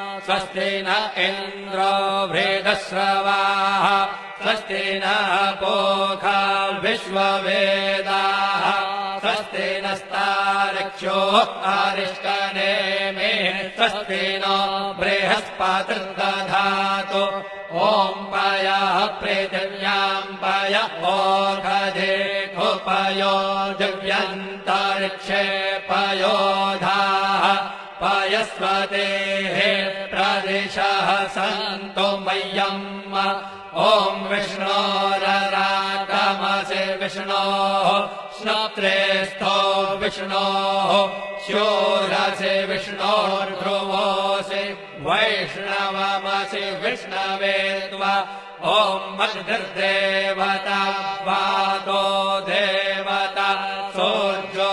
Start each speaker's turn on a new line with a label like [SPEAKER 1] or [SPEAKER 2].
[SPEAKER 1] स्वस्ति न इन्द्रो वृद्धश्रवाः स्वस्ति न पूषा विश्ववेदाः स्वस्ति नस्तार्क्ष्यो अरिष्टनेमिः स्वस्ति नो बृहस्पतिर्दधातु ॐ पयः पृथिव्याम् पय ओषधेऽपयो दिव्यन्तरिक्षे पयोधाः पयस्वतेः प्रदिशः सन्तु मह्यम् ॐ विष्णोररागमसि विष्णोः श्रोत्रेस्थो विष्णोः शूरसि विष्णोर्ध्रुवोऽसि वैष्णवमसि विष्णवे त्वा ॐ मग्निर्देवता वातो देवता सूर्यो